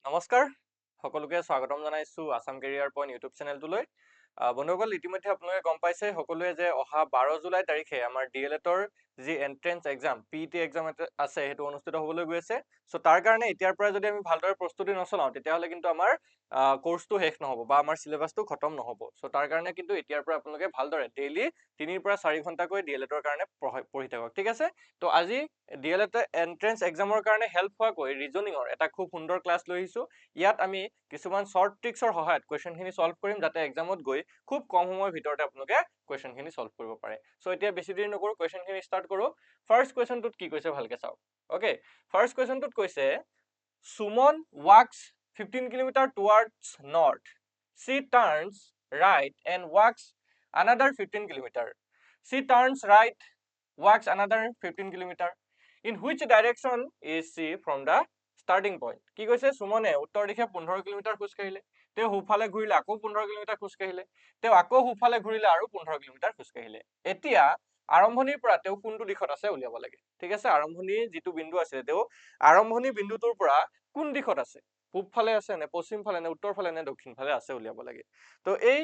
নমস্কাৰ সকলোকে স্বাগতম জনাইছো আসাম কেৰিয়াৰ পইণ্ট ইউটিউব চেনেলটোলৈ বন্ধুসকল ইতিমধ্যে আপোনালোকে গম পাইছে সকলোৱে যে অহা 12 জুলাই তাৰিখে আমাৰ ডিএলএডৰ যি এন্ট্ৰেন্স এক্সাম পিইটি এক্সাম আছে সেইটো অনুষ্ঠিত হ'বলৈ গৈ আছে সো তাৰ কাৰণে এতিয়াৰ পৰা যদি আমি ভালদৰে প্ৰস্তুতি নচলাও তেতিয়াহলে কিন্তু আমাৰ কোৰ্সটো শেষ নহব বা আমাৰ সিলেবাসটো খতম নহব সো তাৰ কাৰণে কিন্তু এতিয়াৰ পৰা আপোনালোকে ভালদৰে ডেইলি 3 পৰা 4 ঘণ্টাকৈ ডিএলএডৰ কাৰণে পঢ়ি থাকক ঠিক আছে তো আজি ডিএলএড এন্ট্ৰেন্স এক্সামৰ কাৰণে হেল্প হোৱাকৈ ৰিজনিংৰ এটা খুব সুন্দৰ ক্লাছ লৈ আহিছো ইয়াত আমি কিছুমান শৰ্ট ট্ৰিক্সৰ সহায়ত কোৱেশ্চনখিনি সলভ কৰিম যাতে এক্সামত গৈ খুব কম সময়ৰ ভিতৰতে আপোনালোকে কোৱেশ্চনখিনি সলভ কৰিব পাৰে সো এতিয়া বেছি দেৰি নকৰো কোৱেশ্চনখিনি ষ্টাৰ্ট কৰো ফাৰ্স্ট কোৱেশ্চনটোত কি কৈছে ভালকে চাওক ওকে ফাৰ্স্ট কোৱেশ্চনটোত কৈছে Suman walks 15 kilometer towards north she turns right and walks another 15 kilometer she turns right walks another 15 kilometer in which direction is she from the starting point কি কৈছে সুমনে উত্তৰ দিশে 15 কিলোমিটাৰ খোজ কাঢ়িলে তেও হুফালে ঘূৰিলে আকৌ 15 কিলোমিটাৰ খোজ কাঢ়িলে তেও আকৌ হুফালে ঘূৰিলে আৰু 15 কিলোমিটাৰ খোজ কাঢ়িলে এতিয়া আৰম্ভণিৰ পৰা তেও কোনটো দিশত আছে উলিয়াব লাগে ঠিক আছে আৰম্ভণি যেটো বিন্দু আছে তেও আৰম্ভণি বিন্দুটোৰ পৰা কোন দিশত আছে পূব ফালে আছে নে পশ্চিম ফালে নে উত্তৰ ফালে নে দক্ষিণ ফালে আছে উলিয়াব লাগে তো এই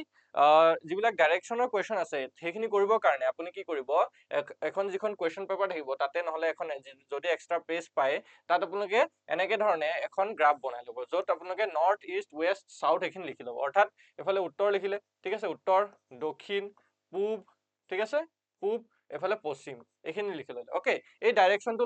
যিবিলাক ডাইৰেকশনৰ কোৱেশ্চন আছে সেইখিনি কৰিবৰ কাৰণে আপুনি কি কৰিব এখন যিখন কোৱেশ্চন পেপাৰ থাকিব তাতে নহলে এখন যদি এক্সট্ৰা পেজ পায় তাত আপোনালোকে এনেকে ধৰণে এখন গ্ৰাফ বনাই লব যত আপোনালোকে নৰ্থ ইষ্ট ওয়েষ্ট সাউথ এখিনি লিখি লব অৰ্থাৎ এফালে উত্তৰ লিখিলে ঠিক আছে উত্তৰ দক্ষিণ পূব ঠিক আছে পূব এফালে পশ্চিম এখিনি লিখি ললে ওকে এই ডাইৰেকশনটো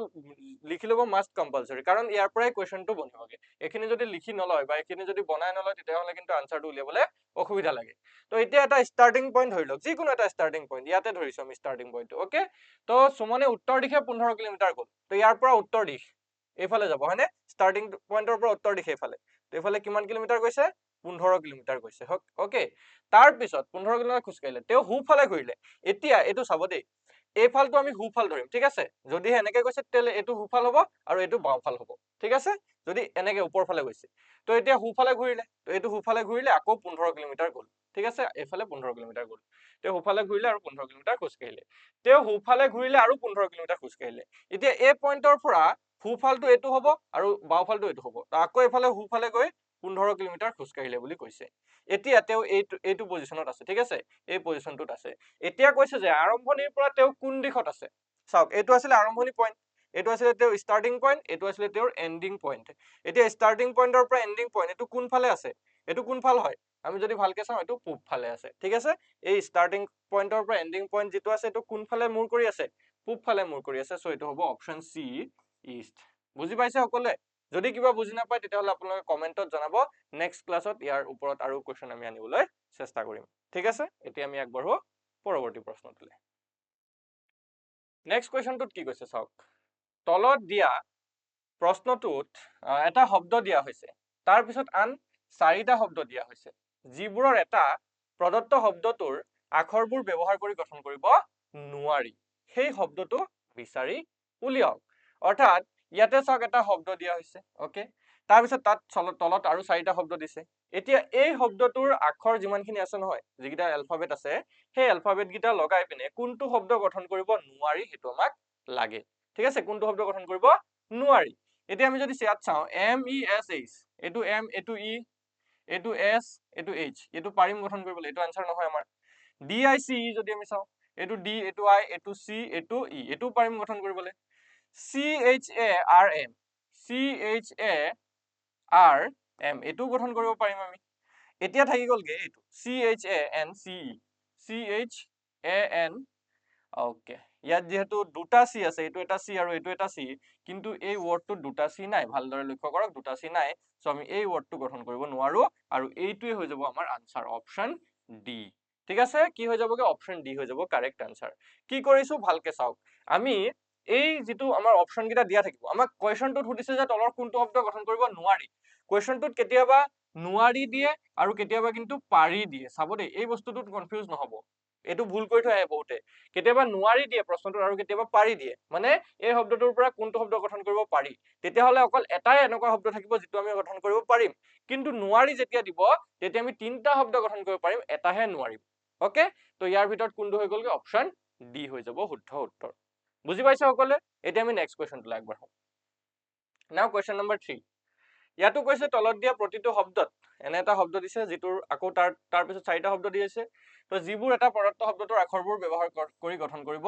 লিখি লব মাস্ট কম্পালসৰি কাৰণ ইয়াৰ পৰাই কোৱেশ্চনটো বনিবগে এখিনি যদি লিখি নলয় বা এখিনি যদি বনাই নলয় তেতিয়াহলে কিন্তু আনসাৰটো উলিয়াবলে অসুবিধা লাগে তো এতিয়া এটা স্টাৰ্টিং পইণ্ট ধৰি লওক যিকোনো এটা স্টাৰ্টিং পইণ্ট ইয়াতে ধৰিছো আমি স্টাৰ্টিং পইণ্টটো ওকে তো সুমনে উত্তৰ দিশে 15 কিলোমিটাৰ গল তো ইয়াৰ পৰা উত্তৰ দিশ এইফালে যাব হয়নে স্টাৰ্টিং পইণ্টৰ পৰা উত্তৰ দিশে এইফালে তো এইফালে কিমান কিলোমিটাৰ গৈছে 15 কিলোমিটাৰ গৈছে ওকে তাৰ পিছত 15 কিলোমিটাৰ খোজ কাঢ়িলে তেও হুফালে ঘূৰিলে এতিয়া এটো চাব দেই এইফালটো আমি হুফাল ধৰিম ঠিক আছে যদি এনেকে গৈছে তেলে এটো হুফাল হ'ব আৰু এটো বাওফাল হ'ব ঠিক আছে যদি এনেকে ওপৰ ফালে গৈছে তো এতিয়া হুফালে ঘূৰিলে তো এটো হুফালে ঘূৰিলে আকৌ 15 কিলোমিটাৰ গল ঠিক আছে এফালে 15 কিলোমিটাৰ গল তেও হুফালে ঘূৰিলে আৰু 15 কিলোমিটাৰ খোজ কাঢ়িলে তেও হুফালে ঘূৰিলে আৰু 15 কিলোমিটাৰ খোজ কাঢ়িলে এতিয়া এই পইণ্টৰ পৰা হুফালটো এটো হ'ব আৰু বাওফালটো এটো হ'ব তো আকৌ এফালে হুফালে গৈ 15 কিলোমিটাৰ খোজ কাঢ়িলে বুলি কৈছে এতিয়া তেও এইটো পজিশনত আছে ঠিক আছে এই পজিশনটোত আছে এতিয়া কৈছে যে আৰম্ভণিৰ পৰা তেও কোন দিশত আছে চাওক এটো আছিল আৰম্ভণি পইণ্ট এটো আছিল তেও স্টাৰ্টিং পইণ্ট এটো আছিল তেও এন্ডিং পইণ্ট এতিয়া স্টাৰ্টিং পইণ্টৰ পৰা এন্ডিং পইণ্ট এটো কোন ফালে আছে এটো কোন ফাল হয় আমি যদি ভালকে চাও এটো পূব ফালে আছে ঠিক আছে এই স্টাৰ্টিং পইণ্টৰ পৰা এন্ডিং পইণ্ট যেটো আছে এটো কোন ফালে মুৰ কৰি আছে পূব ফালে মুৰ কৰি আছে সো এটো হ'ব অপচন সি ইষ্ট বুজি পাইছে সকলে যদি কিবা বুজি নাপায় তেতিয়াহলে আপোনালোকে কমেন্টত জনাব নেক্সট ক্লাছত ইয়াৰ ওপৰত আৰু কোৱেশ্চন আমি আনিবলৈ চেষ্টা কৰিম ঠিক আছে এতিয়া আমি আগবঢ়ো পৰৱৰ্তী প্ৰশ্নটোলৈ নেক্সট কোৱেশ্চনটোত কি কৈছে চাওক তলত দিয়া প্ৰশ্নটোত এটা শব্দ দিয়া হৈছে তাৰ পিছত আন চাৰিটা শব্দ দিয়া হৈছে যিবোৰৰ এটা প্ৰদত্ত শব্দটোৰ আখৰবোৰ ব্যৱহাৰ কৰি গঠন কৰিব নোৱাৰি সেই শব্দটো বিচাৰি উলিয়াওক অৰ্থাৎ ইয়াতে চাওক এটা শব্দ দিয়া হৈছে ওকে তাৰ পিছত তাত তলত আৰু চাৰিটা শব্দ দিছে এতিয়া এই শব্দটোৰ আখৰ যিমানখিনি আছে নহয় যিকিটা এলফাবেট আছে সেই এলফাবেট গিটা লগাই পিনে কোনটো শব্দ গঠন কৰিব নোৱাৰি হেতু আমাক লাগে ঠিক আছে কোনটো শব্দ গঠন কৰিব নোৱাৰি এতিয়া আমি যদি ইয়াত চাও এম ই এছ এইচ এটো এম এটো ই এটো এছ এটো এইচ এটো পাৰিম গঠন কৰিবলৈ এটো আনসাৰ নহয় আমাৰ ডি আই চি যদি আমি চাও এটো ডি এটো আই এটো চি এটো ই এটো পাৰিম গঠন কৰিবলৈ C H A R M C H A R M এটো গঠন কৰিব পাৰিম আমি এতিয়া থাকি গলগে এটো C H A N C C H A N okay ইয়াত যেহেতু দুটা সি আছে এটো এটা সি আৰু এটো এটা সি কিন্তু এই ওয়াৰ্ডটো দুটা সি নাই ভালদৰে লক্ষ্য কৰক দুটা সি নাই সো আমি এই ওয়াৰ্ডটো গঠন কৰিব নোৱাৰো আৰু এইটোৱে হৈ যাব আমাৰ আনসাৰ অপচন ডি ঠিক আছে কি হৈ যাবগে অপচন ডি হৈ যাব কারেক্ট আনসার কি কৰিছো ভালকে চাওক আমি এই যেটো আমাৰ অপচন গিটা দিয়া থাকিব আমাক কোৱেশ্চনটোত সুধিছে যে তলৰ কোনটো শব্দ গঠন কৰিব নোৱাৰি কোৱেশ্চনটোত কেতিয়াবা নোৱাৰি দিয়ে আৰু কেতিয়াবা কিন্তু পাৰি দিয়ে চাব দেই এই বস্তুটোত কনফিউজ নহব এটো ভুল কৰি থৈ আহে বহুতে কেতিয়াবা নোৱাৰি দিয়ে প্ৰশ্নটোত আৰু কেতিয়াবা পাৰি দিয়ে মানে এই শব্দটোৰ পৰা কোনটো শব্দ গঠন কৰিব পাৰি তেতিয়াহলে অকল এটাই এনেকুৱা শব্দ থাকিব যেটো আমি গঠন কৰিব পাৰিম কিন্তু নোৱাৰি যেতিয়া দিব তেতিয়া আমি তিনটা শব্দ গঠন কৰিব পাৰিম এটাহে নোৱাৰিম ওকে তো ইয়াৰ ভিতৰত কোনটো হৈ গলগে অপচন ডি হৈ যাব শুদ্ধ উত্তৰ বুজি পাইছে সকলে এতিয়া আমি নেক্সট কোৱেশ্চনটো আগবঢ়াম নাও কোৱেশ্চন নম্বৰ 3 ইয়াতো কৈছে তলত দিয়া প্ৰতিটো শব্দত এনে এটা শব্দ দিছে যিটোৰ আকৌ তাৰ পিছত চাৰিটা শব্দ দি আছে তো যিবোৰ এটা প্ৰদত্ত শব্দটোৰ আখৰবোৰ ব্যৱহাৰ কৰি গঠন কৰিব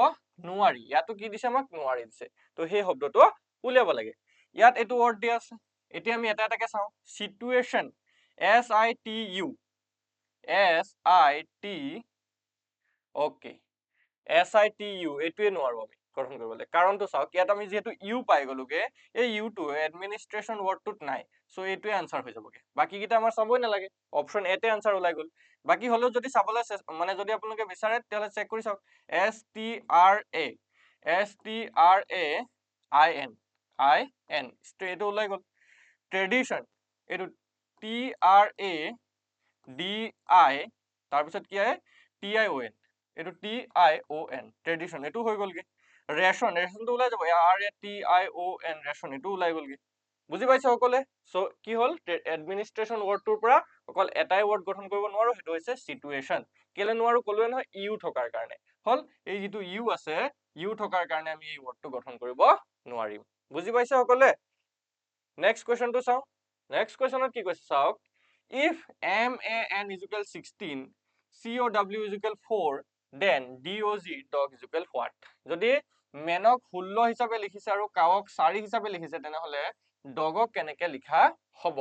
নোৱাৰি ইয়াতো কি দিছে আমাক নোৱাৰি দিছে তো সেই শব্দটো উলিয়াব লাগে ইয়াত এইটো ৱৰ্ড দিয়া আছে এতিয়া আমি এটা এটাকে চাওঁ সিচুৱেশন SITU ওকে SITU এইটোৱে নোৱাৰো আমি গঠন কৰিবলৈ কাৰণটো চাওক ইয়াত আমি যেহেতু ইউ পাই গলোগে এই ইউটো এডমিনিষ্ট্ৰেশ্যন ৱৰ্ডটোত নাই সো এইটোৱে আনসাৰ হৈ যাবগে বাকি কিটা আমাৰ চাবই নালাগে অপচন এ তে আনসাৰ ওলাই গল বাকি হলেও যদি চাবলৈ মানে যদি আপোনালোকে বিচাৰে তেতিয়াহলে চেক কৰি চাওক STRAIN এইটো ওলাই গল ট্ৰেডিশ্যন এইটো TRADI তাৰপিছত কি আহে TION এইটো TION ট্ৰেডিশ্যন এইটো হৈ গলগে ৰেশন ৰেশনটো ওলাই যাব RATION ৰেশন এইটো ওলাই গলগে বুজি পাইছে সকলে সো কি হল এডমিনিষ্ট্ৰেশ্যন ৱৰ্ডটোৰ পৰা অকল এটাই ৱৰ্ড গঠন কৰিব নোৱাৰো হেতু হৈছে সিচুৱেশন কেলে নোৱাৰো কলোৱে নহয় ইউ থকাৰ কাৰণে হল এই যেটো ইউ আছে ইউ থকাৰ কাৰণে আমি এই ৱৰ্ডটো গঠন কৰিব নোৱাৰিম বুজি পাইছে সকলে নেক্সট কোৱেশ্চনটো চাও নেক্সট কোৱেশ্চনত কি কৈছে চাওক if MAN is equal 16 COW is equal 4 then DOG dog is equal what যদি মেনক 16 হিচাপে লিখিছে আৰু কাওক 4 হিচাপে লিখিছে তেনেহলে ডগক কেনেকে লিখা হ'ব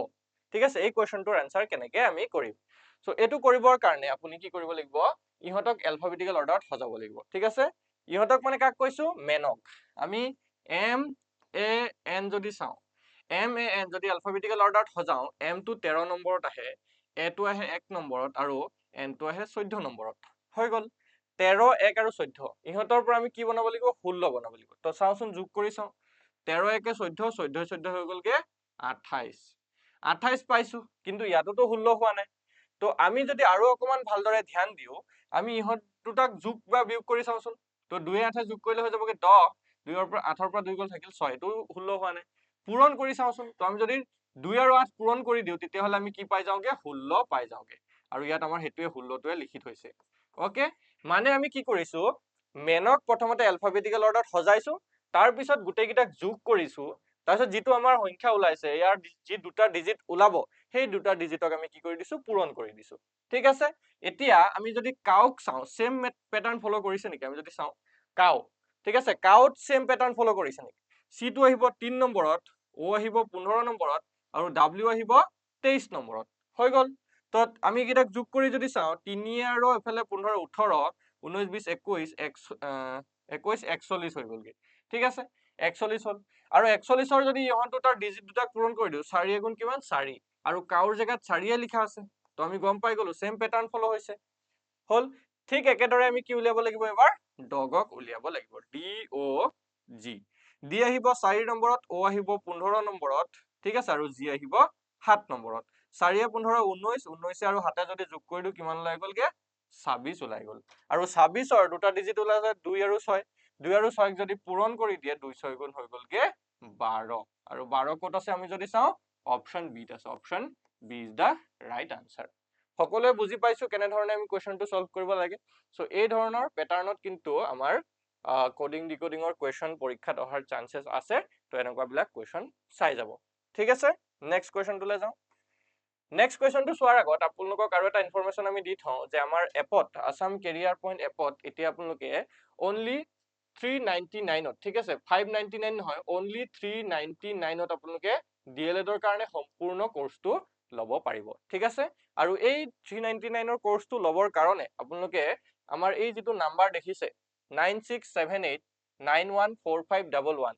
ঠিক আছে এই কোৱেশ্চনটোৰ আনসাৰ কেনেকে আমি কৰিম সো এটো কৰিবৰ কাৰণে আপুনি কি কৰিব লাগিব ইহতক এলফাবেটিক্যাল অৰ্ডাৰত সজাব লাগিব ঠিক আছে ইহতক মানে কাক কৈছো মেনক আমি MAN যদি চাও MAN যদি এলফাবেটিক্যাল অৰ্ডাৰত সজাও M টো 13 নম্বৰত আহে A টো আহে 1 নম্বৰত আৰু N টো আহে 14 নম্বৰত হৈ গল 13 1 আৰু 14 ইহতৰ পৰা আমি কি বনাব লাগিব 16 বনাব লাগিব তো চাওচোন যোগ কৰি চাও 13 1 14 14 14 হৈ গলগে 28 28 পাইছো কিন্তু ইয়াতোটো 16 হোৱা নাই তো আমি যদি আৰু অকমান ভালদৰে ধ্যান দিও আমি ইহত দুটাক যোগ বা বিয়োগ কৰি চাওচোন তো 2 8 যোগ কৰিলে হৈ যাবগে 10 2 ৰ পৰা 8 ৰ পৰা 2 গল থাকিল 6 তো 16 হোৱা নাই পূৰণ কৰি চাওচোন তো আমি যদি 2 আৰু 8 পূৰণ কৰি দিও তেতিয়া হলে আমি কি পাই যাওগে 16 পাই যাওগে আৰু ইয়াত আমাৰ হেতুৱে 16 টোৱে লিখি থৈছে ওকে মানে আমি কি কৰিছো মেনক প্ৰথমতে এলফাবেটিক্যাল অৰ্ডাৰত সজাইছো তাৰ পিছত গুটেই কিটাক যোগ কৰিছো তাৰপিছত যেটো আমাৰ সংখ্যা ওলাইছে ইয়াৰ যি দুটা ডিজিট ওলাব সেই দুটা ডিজিটক আমি কি কৰি দিছো পূৰণ কৰি দিছো ঠিক আছে এতিয়া আমি যদি কাওক চাও সেম প্যাটাৰ্ন ফলো কৰিছে নেকি আমি যদি চাও কাও ঠিক আছে কাউত সেম প্যাটাৰ্ন ফলো কৰিছে নেকি সি টো আহিব 3 নম্বৰত ও আহিব 15 নম্বৰত আৰু W আহিব 23 নম্বৰত হৈ গল তো আমি কিটাক যোগ কৰি যদি চাও 3 আৰু এফালে 15 18 19 20 21 21 41 হৈ গলগে ঠিক আছে 41 হল আৰু 41 ৰ যদি ইহত দুটাৰ ডিজিট দুটাক পূৰণ কৰি দিও 4 গুণ কিমান 4 আৰু কাউৰ জায়গাত 4 লিখা আছে তো আমি গম পাই গলো সেম প্যাটাৰ্ন ফলো হৈছে হল ঠিক একেদৰে আমি কি উলিয়াব লাগিব এবাৰ ডগক উলিয়াব লাগিব DOG ডি আহিব 4 নম্বৰত ও আহিব 15 নম্বৰত ঠিক আছে আৰু জি আহিব 7 নম্বৰত 4 15 19 19 আৰু 7 যদি যোগ কৰি দিও কিমান ওলাই গলগে 26 ওলাই গল আৰু 26 ৰ দুটা ডিজিট ওলাইছে 2 আৰু 6 2 আৰু 6 যদি পূৰণ কৰি দিয়ে 2 6 গুণ হৈ গলগে 12 আৰু 12 কত আছে আমি যদি চাও অপচন বি ত আছে option B is the right answer সকলোৱে বুজি পাইছো কেনে ধৰণে আমি কোৱেশ্চনটো সলভ কৰিব লাগে সো এই ধৰণৰ প্যাটাৰ্নত কিন্তু আমাৰ কোডিং ডিকোডিংৰ কোৱেশ্চন পৰীক্ষাত অহাৰ চান্সেস আছে তো এনেকুৱা বিলাক কোৱেশ্চন চাই যাব ঠিক আছে নেক্সট কোৱেশ্চনটোলে যাও নেক্সট কোৱেশ্চনটো চোৱাৰ আগত আপোনালোকক আৰু এটা ইনফৰমেশন আমি দি থওঁ যে আমাৰ এপত আসাম কেৰিয়াৰ পইণ্ট এপত এতিয়া আপোনালোকে only 399 ঠিক আছে 599 নহয় only 399 আপোনালোকে DLED ৰ কাৰণে সম্পূৰ্ণ কোৰ্সটো লব পাৰিব ঠিক আছে আৰু এই 399 ৰ কোৰ্সটো লবৰ কাৰণে আপোনালোকে আমাৰ এই যেটো নাম্বাৰ দেখিছে 9678914511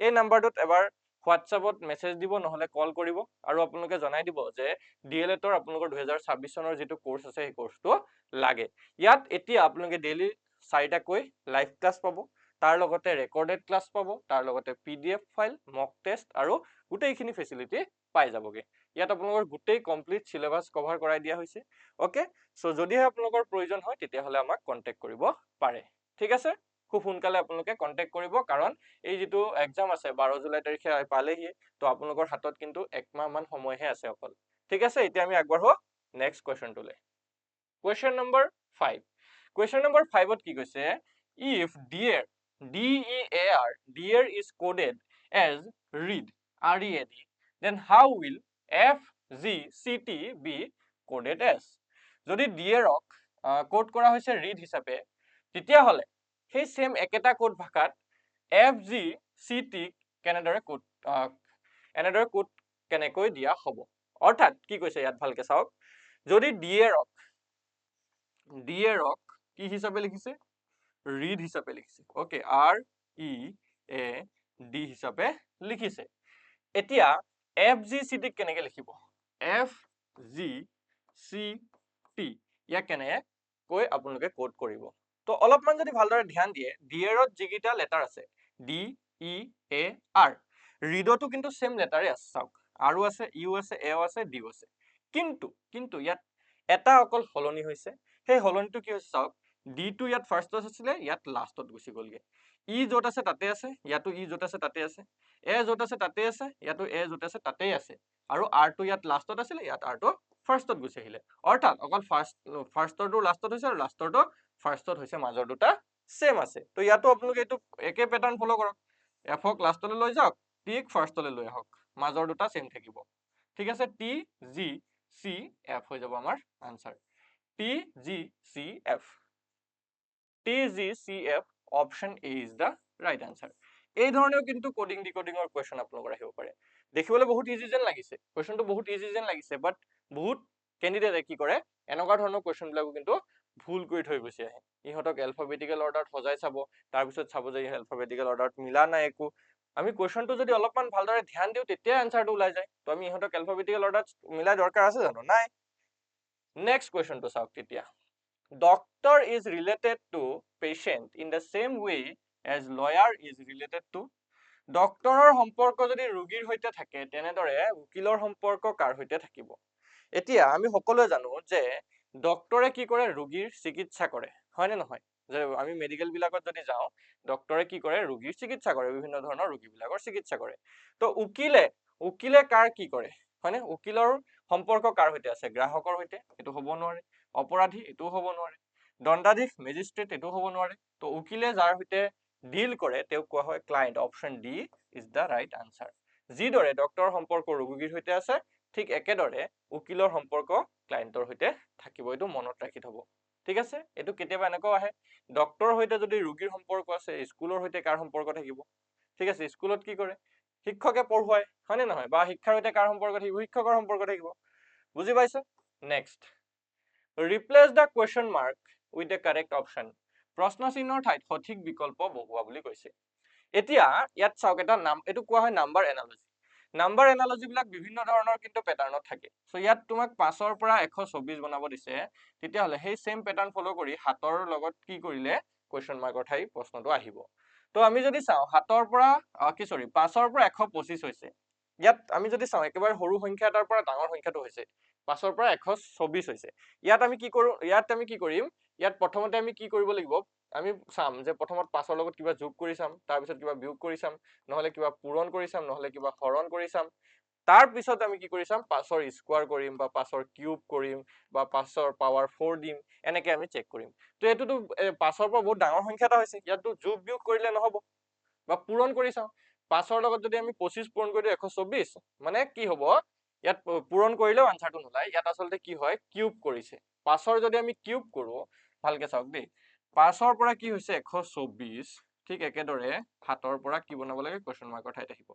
এই নাম্বাৰটোত এবাৰ হোৱাটসএপত মেসেজ দিব নহলে কল কৰিব আৰু আপোনালোকে জনাই দিব যে DLED ৰ আপোনালোকৰ 2026 চনৰ যেটো কোৰ্স আছে এই কোৰ্সটো লাগে ইয়াত এতিয়া আপোনালোকে ডেইলি 4টা কৈ লাইভ ক্লাস পাব তাৰ লগতে ৰেকৰ্ডেড ক্লাস পাব তাৰ লগতে PDF ফাইল মক টেষ্ট আৰু গুটেইখিনি ফেসিলিটি পাই যাবগে ইয়াত আপোনালোকৰ গুটেই কমপ্লিট সিলেবাস কভাৰ কৰাই দিয়া হৈছে ওকে সো যদিহে আপোনালোকৰ প্ৰয়োজন হয় তেতিয়া হলে আমাক কন্টাক্ট কৰিব পাৰে ঠিক আছে খুব সোনকালে আপোনালোকে কন্টাক্ট কৰিব কাৰণ এই যেটো এক্সাম আছে 12 জুলাই তাৰিখে পালেহি তো আপোনালোকৰ হাতত কিন্তু এক মাহ মান সময়হে আছে অকল ঠিক আছে এতিয়া আমি আগবঢ়ো নেক্সট কোৱেশ্চনটোলে কোৱেশ্চন নম্বৰ 5 কোৱেশ্চন নম্বৰ 5 ত কি কৈছে if dear DEAR dear is coded as read READ then how will FGCT be coded as যদি ডিএৰক কোড কৰা হৈছে ৰিড হিচাপে তেতিয়াহলে সেই সেম একেটা কোড ভাষাত FGCT কেনেদৰে কোড কেনেকৈ দিয়া হ'ব অৰ্থাৎ কি কৈছে ইয়াত ভালকে চাওক যদি ডিএৰক কি হিচাপে লিখিছে ৰিড হিচাপে লিখিছে ওকে READ হিচাপে লিখিছে এতিয়া FGCT কেনেকৈ লিখিব FGCT ইয়াক কেনেকৈ আপোনালোকে কোড কৰিব তো অলপমান যদি ভালদৰে ধ্যান দিয়ে ডিএৰত যিকেইটা লেটাৰ আছে DEAR ৰিডতো কিন্তু সেম লেটাৰে আছে চাওক আৰু আছে ইউ আছে এও আছে ডিও আছে কিন্তু ইয়াত এটা অকল হলনি হৈছে সেই হলনিটো কি হৈছে চাওক ডি টো ইয়াত ফাৰ্ষ্টত আছিলে ইয়াত লাষ্টত গুচি গলগে ই য'ত আছে তাতে আছে ইয়াতো ই য'ত আছে তাতে আছে এ য'ত আছে তাতে আছে ইয়াতো এ য'ত আছে তাতেই আছে আৰু আৰ টো ইয়াত লাষ্টত আছিলে ইয়াত আৰ টো ফাৰ্ষ্টত গুচি আহিলে অৰ্থাৎ অকল ফাৰ্ষ্টৰটো লাষ্টত হৈছে আৰু লাষ্টৰটো ফাৰ্ষ্টত হৈছে মাজৰ দুটা সেম আছে তো ইয়াতো আপোনালোকে এইটো একে প্যাটাৰ্ন ফলো কৰক এফক লাষ্টলৈ লৈ যাওক টিক ফাৰ্ষ্টলৈ লৈ আহক মাজৰ দুটা সেম থাকিব ঠিক আছে TGCF হৈ যাব আমাৰ answer TGCF option A is the right answer এই ধৰণেও কিন্তু কোডিং ডিকোডিংৰ কোৱেশ্চন আপোনালোকৰ আহিব পাৰে দেখিবলৈ বহুত ইজি যেন লাগিছে কোৱেশ্চনটো বহুত ইজি যেন লাগিছে বাট বহুত ক্যান্ডিডেটে কি কৰে এনেকুৱা ধৰণৰ কোৱেশ্চন বিলাকো কিন্তু ভুল কৰি থৈ গুচি আহে ইহঁতক এলফাবেটিক্যাল অৰ্ডাৰত সজাই চাব তাৰ পিছত চাব যে এলফাবেটিক্যাল অৰ্ডাৰত মিলা নাই একো আমি কোৱেশ্চনটো যদি অলপমান ভালদৰে ধ্যান দিও তেতিয়া আনসাৰটো ওলাই যায় তো আমি ইহঁতক এলফাবেটিক্যাল অৰ্ডাৰত মিলাই দৰকাৰ আছে জানো নাই নেক্সট কোৱেশ্চনটো চাওক তেতিয়া Doctor is related to patient in the same way as lawyer is related to ডক্টৰৰ সম্পৰ্ক যদি ৰোগীৰ সৈতে থাকে তেনেদৰে উকিলৰ সম্পৰ্ক কাৰ সৈতে থাকিব এতিয়া আমি সকলোৱে জানো যে ডক্টৰে কি কৰে ৰোগীৰ চিকিৎসা কৰে হয় নে নহয় যে আমি মেডিকেল বিলাকত যদি যাও ডক্টৰে কি কৰে ৰোগীৰ চিকিৎসা কৰে বিভিন্ন ধৰণৰ ৰোগী বিলাকৰ চিকিৎসা কৰে তো উকিলে কাৰ কি কৰে হয়নে উকিলৰ সম্পৰ্ক কাৰ সৈতে আছে গ্ৰাহকৰ সৈতে এটো হ'ব নোৱাৰে অপৰাধী এটো হ'ব নোৱাৰে দণ্ডাধীশ মেজিস্ট্ৰেট এটো হ'ব নোৱাৰে তো উকিলে যাৰ সৈতে ডিল কৰে তেও কোৱা হয় client option D is the right answer যিদৰে ডক্টৰ সম্পৰ্ক ৰোগীৰ সৈতে আছে ঠিক একেদৰে উকিলৰ সম্পৰ্ক ক্লায়েন্টৰ সৈতে থাকিব এটো মনত ৰাখি থব ঠিক আছে এটো কেতিয়াবা এনেকৈ আহে ডক্টৰ সৈতে যদি ৰোগীৰ সম্পৰ্ক আছে স্কুলৰ সৈতে কাৰ সম্পৰ্ক থাকিব ঠিক আছে স্কুলত কি কৰে শিক্ষকে পঢ়ুৱায় হয়নে নহয় বা শিক্ষাৰ সৈতে কাৰ সম্পৰ্ক থাকিব শিক্ষকৰ সম্পৰ্ক থাকিব বুজি পাইছে next replace the question mark with the correct option প্ৰশ্ন চিহ্নৰ ঠাইত সঠিক বিকল্প বহুৱা বুলি কৈছে এতিয়া ইয়াত চাওক এটা নাম এটো কোৱা হয় নাম্বাৰ এনালজি বিলাক বিভিন্ন ধৰণৰ কিন্তু প্যাটাৰ্নত থাকে সো ইয়াত তোমাক 5 ৰ পৰা 124 বনাব দিছে তেতিয়া হলে সেই সেম প্যাটাৰ্ন ফলো কৰি হাতৰ লগত কি কৰিলে কোৱেশ্চন মাৰ্কৰ ঠাই প্ৰশ্নটো আহিব তো আমি যদি চাও হাতৰ পৰা 5 ৰ পৰা 125 হৈছে ইয়াত আমি যদি চাও একেবাৰে সৰু সংখ্যা এটাৰ পৰা ডাঙৰ সংখ্যাটো হৈছে 5 ৰ পৰা 124 হৈছে ইয়াত আমি কি কৰিম ইয়াত প্ৰথমতে আমি কি কৰিব লাগিব আমি চাম যে প্ৰথমত 5 ৰ লগত কিবা যোগ কৰি চাম তাৰ পিছত কিবা বিয়োগ কৰি চাম নহলে কিবা পূৰণ কৰি চাম নহলে কিবা হৰণ কৰি চাম তাৰ পিছত আমি কি কৰি চাম 5 ৰ স্কয়াৰ কৰিম বা 5 ৰ কিউব কৰিম বা 5 ৰ পাৱাৰ 4 দিম এনেকৈ আমি চেক কৰিম তো এটোটো 5 ৰ পৰা বহুত ডাঙৰ সংখ্যা এটা হৈছে ইয়াতো যোগ বিয়োগ কৰিলে নহব বা পূৰণ কৰি চাও 5 ৰ লগত যদি আমি 25 পূৰণ কৰি 124 মানে কি হ'ব ইয়াত পূৰণ কৰিলেও আনসাৰটো নোলায় ইয়াত আসলতে কি হয় কিউব কৰিছে 5 ৰ যদি আমি কিউব কৰো ভালকে চাওক দেই 5 ৰ পৰা কি হৈছে 124 ঠিক একেদৰে 7 ৰ পৰা কি বনাব লাগে কোৱেশ্চন মাৰ্কৰ ঠাইত আহিব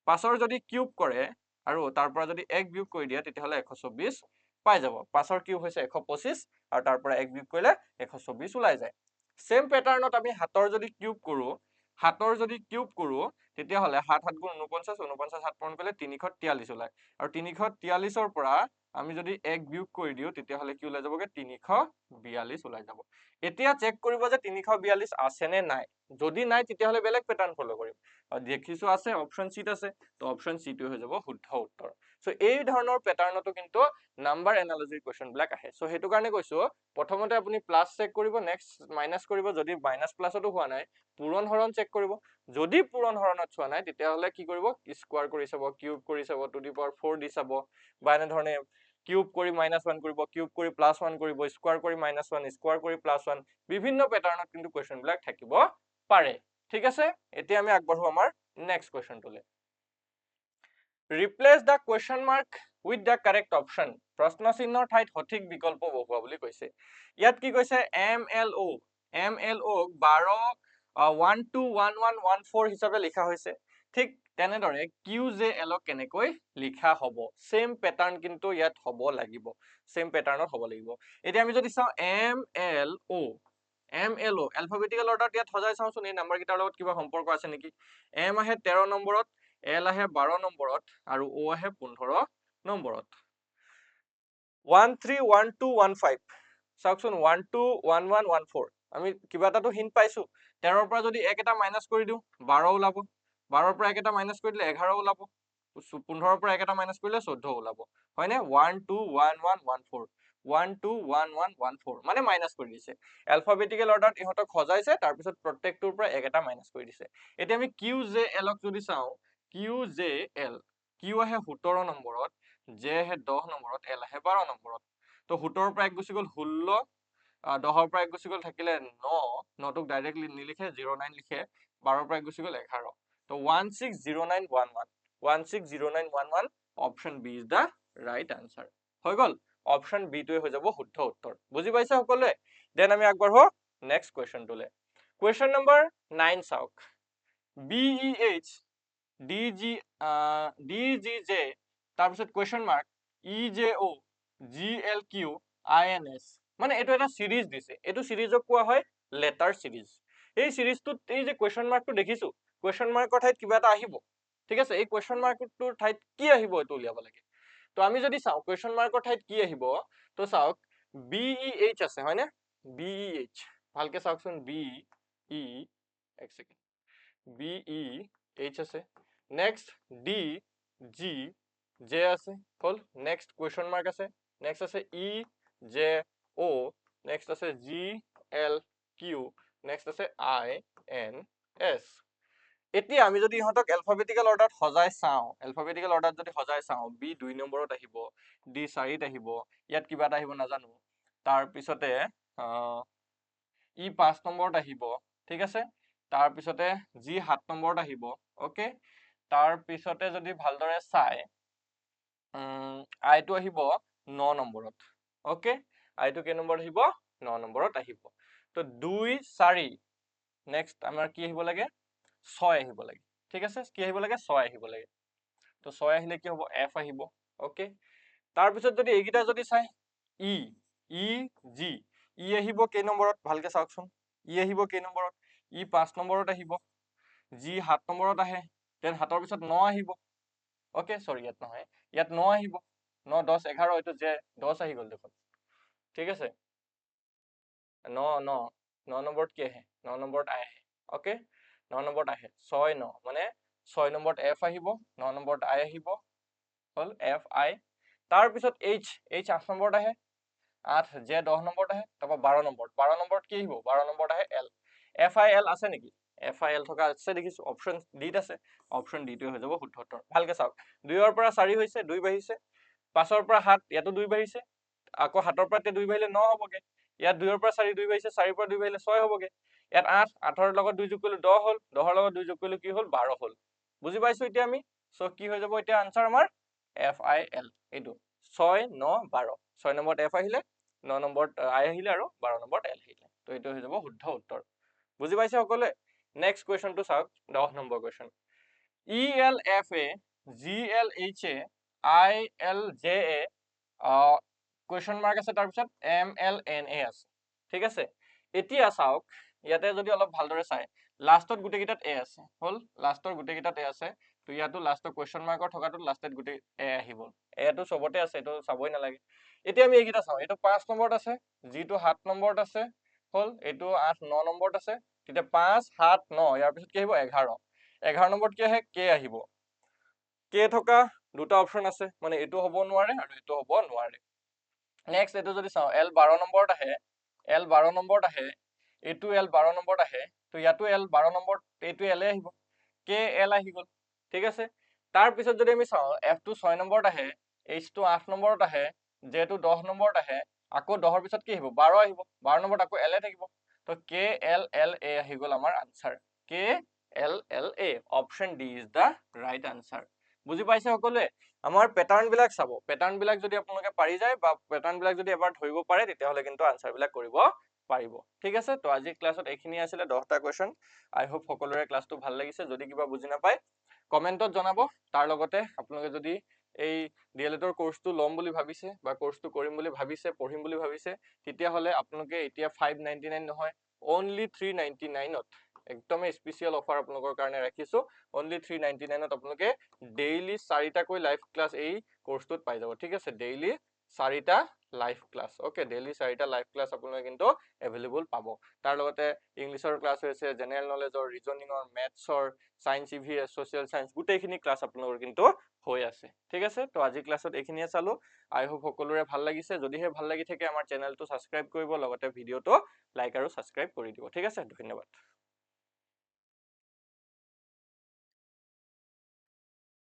5 ৰ যদি কিউব কৰে আৰু তাৰ পৰা যদি 1 বিয়োগ কৰি দিয়া তেতিয়া হলে 124 পাই যাব 5 ৰ কিউব হৈছে 125 আৰু তাৰ পৰা 1 বিয়োগ কৰিলে 124 ওলাই যায় সেম প্যাটাৰ্নত আমি 7 ৰ যদি কিউব কৰো তেতিয়া হলে 7 7 গুণ 49 49 7 পূৰণ কৰিলে 343 ওলাই আৰু 343 ৰ পৰা আমি যদি 1 বিয়োগ কৰি দিও তেতিয়া হলে কি ওলাই যাবগে 342 ওলাই যাব এতিয়া চেক কৰিব যে 342 আছে নে নাই যদি নাই তেতিয়া হলে বেলেগ প্যাটাৰ্ন ফলো কৰিম আৰু দেখিছো আছে অপশন সিট আছে তো অপশন সি টো হৈ যাব শুদ্ধ উত্তৰ সো এই ধৰণৰ প্যাটাৰ্নটো কিন্তু নাম্বাৰ এনালজিৰ কোৱেশ্চন বিলাক আহে সো হেতু কাৰণে কৈছো প্ৰথমতে আপুনি প্লাস চেক কৰিব নেক্সট মাইনাস কৰিব যদি মাইনাস প্লাসটো হোৱা নাই পূৰণ হৰণ চেক কৰিব যদি পূৰণ হৰণত চোৱা নাই তেতিয়া হলে কি কৰিব স্কয়াৰ কৰি চাব কিউব কৰি চাব টু দি পাৱাৰ 4 দি চাব বা এনে ধৰণে কিউব কৰি -1 কৰিব কিউব কৰি +1 কৰিব স্কয়াৰ কৰি -1 স্কয়াৰ কৰি +1 বিভিন্ন প্যাটাৰ্নত কিন্তু কোৱেশ্চন বিলাক থাকিব পাৰে ঠিক আছে এতিয়া আমি আগবঢ়ো আমাৰ next কোৱেশ্চনটোলে replace the question mark with the correct option প্ৰশ্ন চিহ্নৰ ঠাইত সঠিক বিকল্প বহুৱা বুলি কৈছে ইয়াত কি কৈছে MLO MLO 121114 হিচাপে লিখা হৈছে ঠিক তেনেদৰে QJL কেনেকৈ লিখা হ'ব সেম প্যাটাৰ্ন কিন্তু ইয়াত হ'ব লাগিব সেম প্যাটাৰ্নত হ'ব লাগিব এতিয়া আমি যদি চাও MLO alphabetical order ইয়াত সজাই চাওচোন এই নাম্বাৰ কিটাৰ লগত কিবা সম্পৰ্ক আছে নেকি M আহে 13 নম্বৰত L আহে 12 নম্বৰত আৰু O আহে 15 নম্বৰত 131215 চাওকচোন 121114 আমি কিবা এটাটো হিন্ট পাইছো 13 ৰ পৰা যদি এক এটা মাইনাস কৰি দিও 12 ওলাব 12 ৰ পৰা এক এটা মাইনাস কৰি দিলে 11 ওলাব 15 ৰ পৰা এক এটা মাইনাস কৰিলে 14 ওলাব হয়নে 121114 121114 মানে মাইনাস কৰি দিছে alphabetical order ইহতক সজাইছে তাৰ পিছত প্ৰত্যেকটোৰ পৰা এক এটা মাইনাস কৰি দিছে এতিয়া আমি QJL ক যদি চাও QJL Q আহে 17 নম্বৰত J আহে 10 নম্বৰত L আহে 12 নম্বৰত তো 17 ৰ পৰা এক গুছি গল 16 10 ৰ পৰা এক গুছি গল থাকিলে 9 9 টোক ডাইৰেক্টলি নিলিখে 09 লিখে 12 ৰ পৰা এক গুছি গল 11 তো 160911 160911 option B is the right answer হৈ গল অপশন বি টোই হৈ যাব শুদ্ধ উত্তৰ বুজি পাইছে সকলোৱে দেন আমি আগবাঢ়ো নেক্সট কোৱেশ্চন টোলে কোৱেশ্চন নম্বৰ 9 চাওক BEH DGJ তাৰপিছত question mark EJO GLQ INS মানে এটো এটা সিৰিজ দিছে এটো সিৰিজক কোৱা হয় লেটাৰ সিৰিজ এই সিৰিজটোত এই যে কোৱেশ্চন মাৰ্কটো দেখিছো কোৱেশ্চন মাৰ্কৰ ঠাইত কিবা এটা আহিব ঠিক আছে এই কোৱেশ্চন মাৰ্কটোৰ ঠাইত কি আহিব এটো উলিয়াব লাগে তো আমি যদি চাও কোৱেশ্চন মাৰ্কৰ ঠাইত কি আহিব তো চাওক BEH আছে হয়নে BEH ভালকে চাওকচোন BE এক সেকেন্ড BEH আছে next DG J আছে হল next question mark আছে next আছে EJO next আছে GLQ next আছে INS এতিয়া আমি যদি ইহতক alphabetical order সজাই চাও alphabetical order যদি সজাই চাও B 2 নম্বৰত আহিব D 4ত আহিব ইয়াত কিবা এটা আহিব নাজানো তাৰ পিছতে E 5 নম্বৰত আহিব ঠিক আছে তাৰ পিছতে G 7 নম্বৰত আহিব ওকে তাৰ পিছতে যদি ভালদৰে চাই I টো আহিব 9 নম্বৰত ওকে I টো কে নম্বৰ আহিব 9 নম্বৰত আহিব তো 2 4 নেক্সট আমাৰ কি আহিব লাগে 6 আহিব লাগে ঠিক আছে কি আহিব লাগে 6 আহিব লাগে তো 6 আহিলে কি হ'ব F আহিব ওকে তাৰ পিছত যদি এইগিটা যদি চাই G আহিব কে নম্বৰত ভালকে চাওকচোন আহিব কে নম্বৰত 5 নম্বৰত আহিব G 7 নম্বৰত আহে দেন 7 ৰ পিছত 9 আহিব ওকে সৰি ইয়াত নহয় ইয়াত 9 আহিব 9 10 11 এটো যে 10 আহি গল দেখোন ঠিক আছে 9 নম্বৰত কি আহে 9 নম্বৰত I আহে ওকে 9 নম্বৰত আহে 6 9 মানে 6 নম্বৰত F আহিব 9 নম্বৰত I আহিব হল F I তাৰ পিছত H 8 নম্বৰত আহে 8 J 10 নম্বৰত আহে তাপা 12 নম্বৰত কি আহিব 12 নম্বৰত আহে L FIL আছে নেকি FIL থকা আছে দেখিছো অপশন ডি আছে অপশন ডি টো হৈ যাব শুদ্ধ উত্তৰ ভালকে চাওক 2 ৰ পৰা 4 হৈছে 2 বাঢ়িছে 5 ৰ পৰা 7 ইয়াতো 2 বাঢ়িছে আকৌ 7 ৰ পৰা 2 বাঢ়িলে 9 হ'বগে ইয়াত 2 ৰ পৰা 4 2 বাঢ়িছে 4 ৰ পৰা 2 বাঢ়িলে 6 হ'বগে ইয়াত 8 ৰ লগত 2 যোগ কৰিলে 10 হ'ল 10 ৰ লগত 2 যোগ কৰিলে কি হ'ল 12 হ'ল বুজি পাইছো এতিয়া আমি সো কি হৈ যাব এতিয়া আনসাৰ আমাৰ FIL এইটো 6 9 12 6 নম্বৰত F আহিলে 9 নম্বৰত I আহিলে আৰু 12 নম্বৰত L আহিলে তো এইটো হৈ যাব শুদ্ধ উত্তৰ বুজি পাইছে সকলে নেক্সট কোৱেশ্চন টু চাওক 10 number question ELFA GLHA ILJA question mark আছে তাৰ পিছত MLNA আছে ঠিক আছে এতিয়া চাওক ইয়াতে যদি অলপ ভালদৰে চাই লাষ্টত গুটে কিটাত A আছে হল লাষ্টৰ গুটে কিটাত A আছে তো ইয়াতো লাষ্টৰ কোৱেশ্চন মাৰ্কৰ থকাটো লাষ্টত গুটে A আহিব A টো সবতে আছে এটো চাবই নালাগে এতিয়া আমি এইগিটা চাও এটো 5 নম্বৰত আছে G টো 7 নম্বৰত আছে হল এটো 8 9 নম্বৰত আছে তেতিয়া 5 7 9 ইয়াৰ পিছত কি আহিব 11 11 নম্বৰত কি আহে K আহিব K থকা দুটা অপশন আছে মানে এটো হ'ব নোৱাৰে আৰু এটো হ'ব নোৱাৰে নেক্সট এটো যদি চাও L 12 নম্বৰত আহে L 12 নম্বৰত আহে এটো L 12 নম্বৰত আহে তো ইয়াতো L 12 নম্বৰত এটো L আহিব K L আহি গল ঠিক আছে তাৰ পিছত যদি আমি চাও F টো 6 নম্বৰত আহে H টো 8 নম্বৰত আহে J টো 10 নম্বৰত আহে আকৌ 10 ৰ পিছত কি আহিব 12 আহিব 12 নম্বৰত আকৌ L থাকিব তো K L L A আহি গল আমাৰ answer K L L A option D is the right answer বুজি পাইছে সকলোৱে? আমাৰ পেটাৰ্ণ বিলাক চাব, পেটাৰ্ণ বিলাক যদি আপোনালোকে পাৰি যায় বা পেটাৰ্ণ বিলাক যদি এবাৰ ধৰিব পাৰে তেতিয়াহ'লে কিন্তু আনসাৰ বিলাক কৰিব পাৰিব। ঠিক আছে, তো আজি ক্লাছত এইখিনি আছিলে 10টা কুৱেশ্যন। আই হোপ সকলোৰে ক্লাছটো ভাল লাগিছে। যদি কিবা বুজি নাপায় কমেণ্টত জনাব। তাৰ লগতে আপোনালোকে যদি এই ডিএলএডৰ কোৰ্সটো ল'ম বুলি ভাবিছে বা কোৰ্সটো কৰিম বুলি ভাবিছে, পঢ়িম বুলি ভাবিছে, তেতিয়াহ'লে আপোনালোকে এতিয়া 599 নহয়, অনলি 399ত একদমেই স্পেচিয়েল অফাৰ আপোনালোকৰ কাৰণে ৰাখিছো। অনলি 399ত আপোনালোকে ডেইলি 4টাকৈ লাইভ ক্লাছ এই কোৰ্সটোত পাই যাব। ঠিক আছে, ডেইলি 4টা লাইভ ক্লাছ। ওকে, ডেইলি 4টা লাইভ ক্লাছ আপোনালোকে কিন্তু এভেইলেবল পাব। তাৰ লগতে ইংলিছৰ ক্লাছ হৈছে, জেনেৰেল নলেজৰ, ৰিজনিঙৰ, মেথছৰ, সায়েন্স ইভিএছ, সোশ্যাল সায়েন্স গোটেইখিনি ক্লাছ আপোনালোকৰ কিন্তু হৈ আছে। ঠিক আছে, তো আজি ক্লাছত এইখিনিয়ে চালো। আই হোপ সকলোৰে ভাল লাগিছে। যদিহে ভাল লাগি থাকে আমাৰ চেনেলটো ছাবস্ক্ৰাইব কৰিব, লগতে ভিডিঅ'টো লাইক আৰু ছাবস্ক্ৰাইব কৰি দিব। ঠিক আছে, ধন্যবাদ।